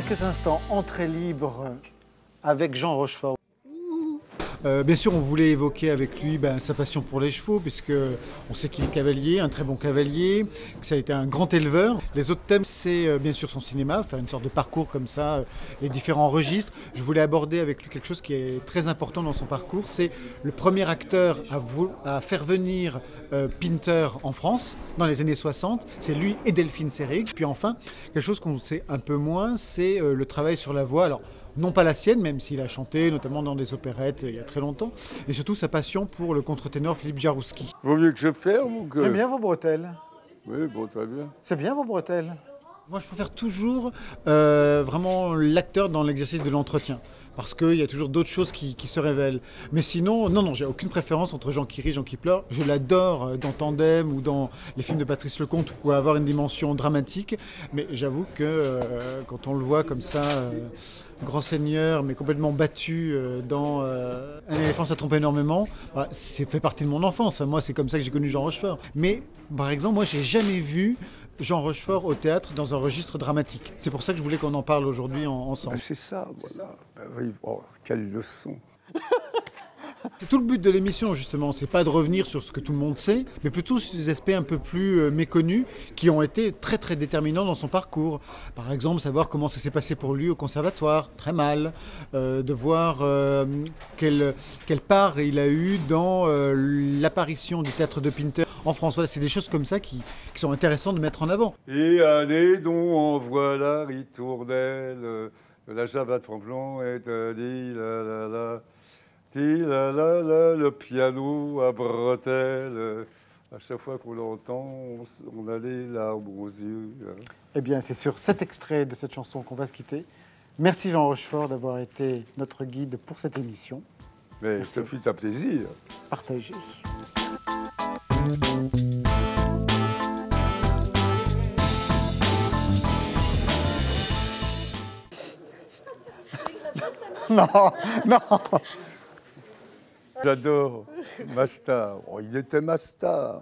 quelques instants, entrée libre avec Jean Rochefort. Bien sûr, on voulait évoquer avec lui sa passion pour les chevaux, puisque on sait qu'il est cavalier, un très bon cavalier, que ça a été un grand éleveur. Les autres thèmes, c'est bien sûr son cinéma, faire une sorte de parcours comme ça, les différents registres. Je voulais aborder avec lui quelque chose qui est très important dans son parcours, c'est le premier acteur à faire venir Pinter en France dans les années 60. C'est lui et Delphine Seyrig. Puis enfin, quelque chose qu'on sait un peu moins, c'est le travail sur la voix. Alors, non pas la sienne, même s'il a chanté, notamment dans des opérettes il y a très longtemps, et surtout sa passion pour le contre-ténor Philippe Jarouski. Vaut mieux que je ferme ou que... J'aime bien vos bretelles. Oui, bon, très bien. C'est bien vos bretelles. Moi, je préfère toujours vraiment l'acteur dans l'exercice de l'entretien, parce qu'il y a toujours d'autres choses qui se révèlent. Mais sinon, non, j'ai aucune préférence entre Jean qui rit et Jean qui pleure. Je l'adore dans Tandem ou dans les films de Patrice Lecomte, où avoir une dimension dramatique. Mais j'avoue que quand on le voit comme ça, grand seigneur, mais complètement battu dans Un éléphant, ça trompe énormément, c'est fait partie de mon enfance. Moi, c'est comme ça que j'ai connu Jean Rochefort. Mais, par exemple, moi, j'ai jamais vu Jean Rochefort au théâtre dans un registre dramatique. C'est pour ça que je voulais qu'on en parle aujourd'hui ensemble. C'est ça, voilà. Oui, oh, quelle leçon. C'est tout le but de l'émission, justement. C'est pas de revenir sur ce que tout le monde sait, mais plutôt sur des aspects un peu plus méconnus qui ont été très, très déterminants dans son parcours. Par exemple, savoir comment ça s'est passé pour lui au conservatoire, très mal. De voir quelle part il a eu dans l'apparition du théâtre de Pinter en France. Voilà, c'est des choses comme ça qui sont intéressantes de mettre en avant. Et allez donc, on voit la ritournelle de la Java de Tremblant et de le piano à bretelles. À chaque fois qu'on l'entend, on a les larmes aux yeux. Eh bien, c'est sur cet extrait de cette chanson qu'on va se quitter. Merci Jean Rochefort d'avoir été notre guide pour cette émission. Mais merci. ça fut un plaisir. Partagez. Non. J'adore ma star. Oh, il était ma star.